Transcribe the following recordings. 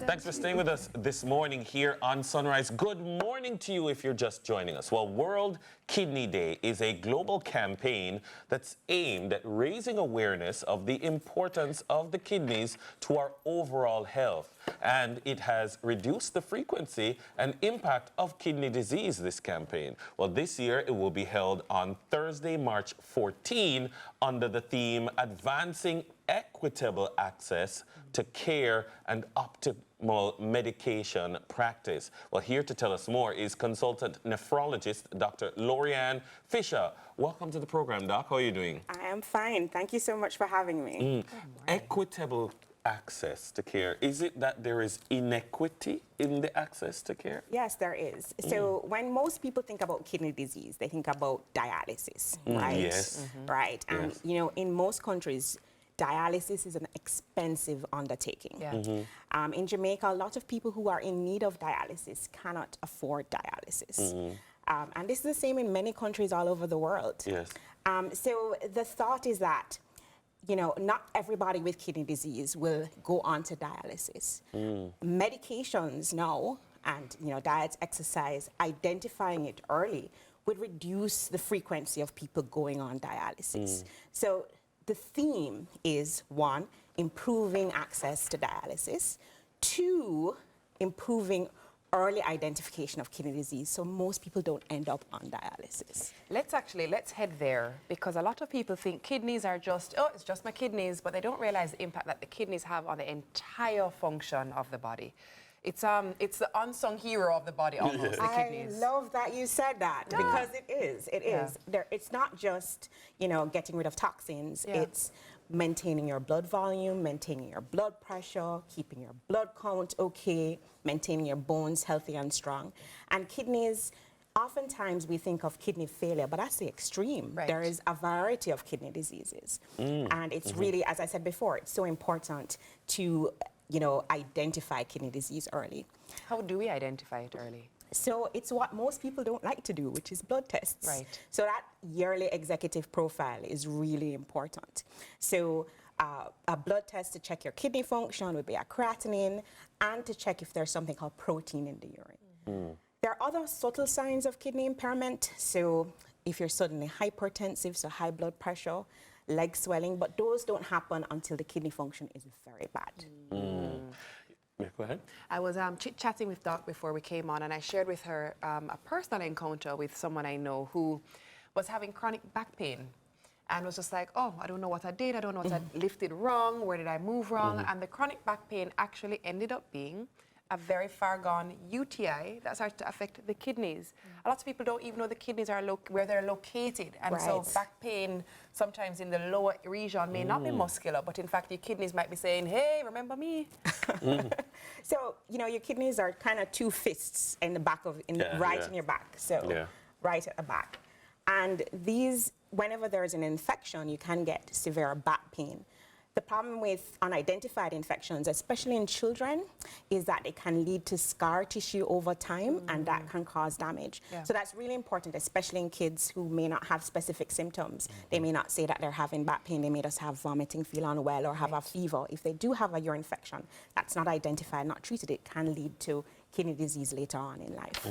Thanks for staying with us this morning here on Sunrise. Good morning to you if you're just joining us. Well, World Kidney Day is a global campaign that's aimed at raising awareness of the importance of the kidneys to our overall health. And it has reduced the frequency and impact of kidney disease, this campaign. Well, this year it will be held on Thursday, March 14, under the theme Advancing Equitable Access to Care and Optimal Medication Practice. Well, here to tell us more is consultant nephrologist Dr. Lorianne Fisher. Welcome to the program, Doc. How are you doing? I am fine. Thank you so much for having me. Equitable access to care. Is it that there is inequity in the access to care? Yes, there is. So when most people think about kidney disease, they think about dialysis, right? Yes. Right. And, Yes. you know, in most countries, dialysis is an expensive undertaking. Yeah. In Jamaica, a lot of people who are in need of dialysis cannot afford dialysis. And this is the same in many countries all over the world. Yes. So the thought is that, you know, not everybody with kidney disease will go on to dialysis. Medications now, and, you know, diet, exercise, identifying it early would reduce the frequency of people going on dialysis. So the theme is, 1, improving access to dialysis, 2, improving early identification of kidney disease, so most people don't end up on dialysis. Let's head there, because a lot of people think kidneys are just, oh, it's just my kidneys, but they don't realize the impact that the kidneys have on the entire function of the body. It's the unsung hero of the body, almost, the kidneys. I love that you said that, because it is. It's not just, you know, getting rid of toxins. It's maintaining your blood volume, maintaining your blood pressure, keeping your blood count okay, maintaining your bones healthy and strong. And kidneys, oftentimes we think of kidney failure, but that's the extreme. Right. There is a variety of kidney diseases. And it's really, as I said before, it's so important to, you know, identify kidney disease early. How do we identify it early? So it's what most people don't like to do, which is blood tests. Right. So that yearly executive profile is really important. So a blood test to check your kidney function would be a creatinine, and to check if there's something called protein in the urine. There are other subtle signs of kidney impairment. So if you're suddenly hypertensive, so high blood pressure, leg swelling, but those don't happen until the kidney function is very bad. Yeah, go ahead. I was chit-chatting with Doc before we came on, and I shared with her a personal encounter with someone I know who was having chronic back pain, and was just like, oh, I don't know what I did, I don't know what I lifted wrong, where did I move wrong? And the chronic back pain actually ended up being a very far gone UTI that started to affect the kidneys. A lot of people don't even know the kidneys are where they're located. And so back pain, sometimes in the lower region, may not be muscular, but in fact, your kidneys might be saying, hey, remember me? So, you know, your kidneys are kind of 2 fists in the back of, in your back. So right at the back. And these, whenever there is an infection, you can get severe back pain. The problem with unidentified infections, especially in children, is that it can lead to scar tissue over time, and that can cause damage. So that's really important, especially in kids who may not have specific symptoms. They may not say that they're having back pain. They may just have vomiting, feel unwell, or have a fever. If they do have a urine infection that's not identified, not treated, it can lead to kidney disease later on in life.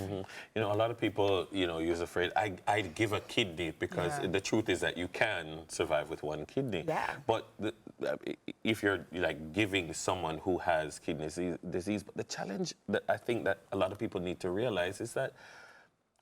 You know, a lot of people, you know, use the phrase, I'd give a kidney, because the truth is that you can survive with 1 kidney. But if you're like giving someone who has kidney disease, but the challenge that I think that a lot of people need to realize is that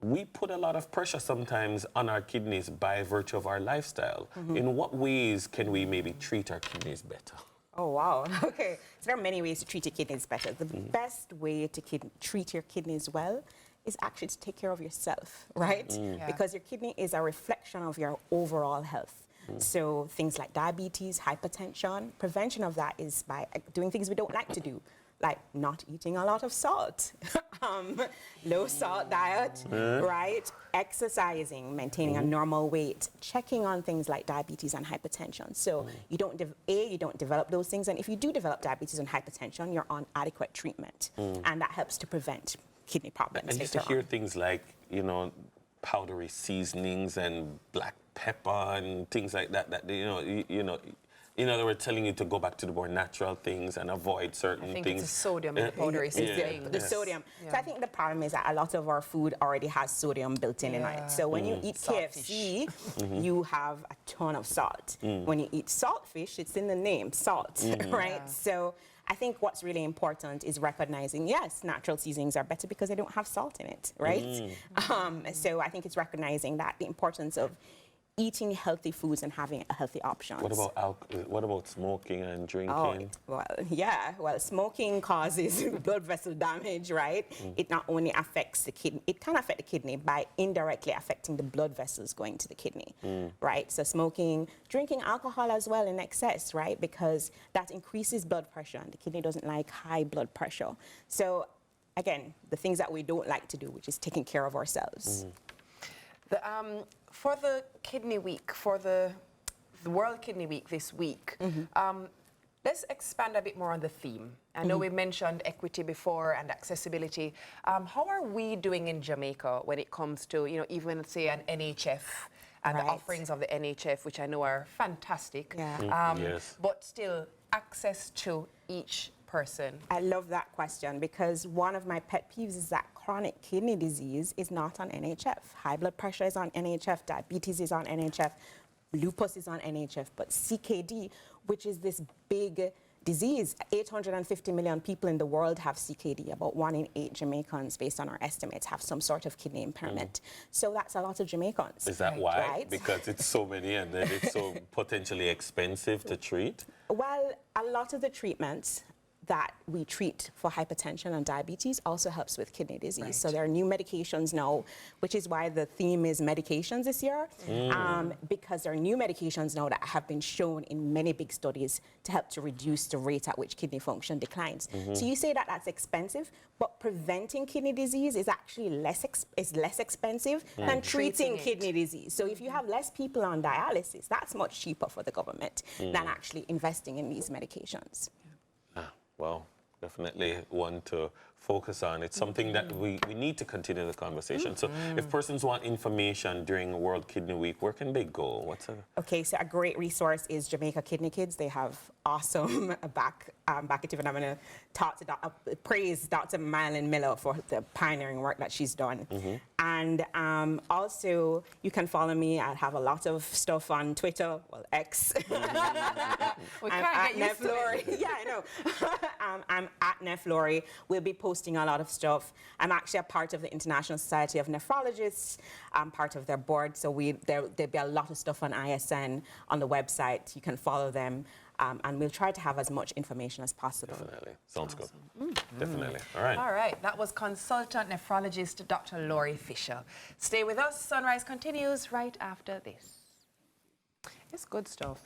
we put a lot of pressure sometimes on our kidneys by virtue of our lifestyle. In what ways can we maybe treat our kidneys better? Oh, wow. Okay. So there are many ways to treat your kidneys better. The best way to treat your kidneys well is actually to take care of yourself, right? Because your kidney is a reflection of your overall health. So things like diabetes, hypertension, prevention of that is by doing things we don't like to do, like not eating a lot of salt, low salt diet, right? Exercising, maintaining a normal weight, checking on things like diabetes and hypertension. So you don't, you don't develop those things. And if you do develop diabetes and hypertension, you're on adequate treatment. And that helps to prevent kidney problems. And just to hear things like, you know, powdery seasonings and black pepper and things like that, that, you know, in other words, telling you to go back to the more natural things and avoid certain I think things. it's a sodium powder is the thing. The sodium. So I think the problem is that a lot of our food already has sodium built in it. So when you eat KFC, you have a ton of salt. When you eat saltfish, it's in the name, salt, right? Yeah. So I think what's really important is recognizing, yes, natural seasonings are better because they don't have salt in it, right? So I think it's recognizing that the importance of eating healthy foods and having a healthy options. What about smoking and drinking? Oh, well, smoking causes blood vessel damage, right? It not only affects the kidney, it can affect the kidney by indirectly affecting the blood vessels going to the kidney, right? So smoking, drinking alcohol as well in excess, right? Because that increases blood pressure and the kidney doesn't like high blood pressure. So again, the things that we don't like to do, which is taking care of ourselves. For the Kidney Week, for the World Kidney Week this week, let's expand a bit more on the theme. I know we mentioned equity before and accessibility. How are we doing in Jamaica when it comes to, you know, even say an NHF and the offerings of the NHF, which I know are fantastic, Yes. but still access to each person? I love that question because one of my pet peeves is that chronic kidney disease is not on NHF. High blood pressure is on NHF, diabetes is on NHF, lupus is on NHF, but CKD, which is this big disease, 850 million people in the world have CKD. About 1 in 8 Jamaicans, based on our estimates, have some sort of kidney impairment. So that's a lot of Jamaicans. Is that why? Right? Because it's so many and then it's so potentially expensive to treat? Well, a lot of the treatments that we treat for hypertension and diabetes also helps with kidney disease. So there are new medications now, which is why the theme is medications this year, because there are new medications now that have been shown in many big studies to help to reduce the rate at which kidney function declines. So you say that that's expensive, but preventing kidney disease is actually less expensive than treating kidney disease. So if you have less people on dialysis, that's much cheaper for the government than actually investing in these medications. Well, definitely one to focus on. It's something that we need to continue the conversation. So if persons want information during World Kidney Week, where can they go? Okay, so a great resource is Jamaica Kidney Kids. They have awesome backative, and I'm going to praise Dr. Marilyn Miller for the pioneering work that she's done. And also, you can follow me. I have a lot of stuff on Twitter, well, X. We can't get used to it. Yeah, I know. I'm at Nephlori. We'll be posting a lot of stuff. I'm actually a part of the International Society of Nephrologists. I'm part of their board, so there'll be a lot of stuff on ISN on the website. You can follow them. And we'll try to have as much information as possible. Definitely. Sounds good. Definitely. All right. All right. That was consultant nephrologist Dr. Laurie Fisher. Stay with us. Sunrise continues right after this. It's good stuff.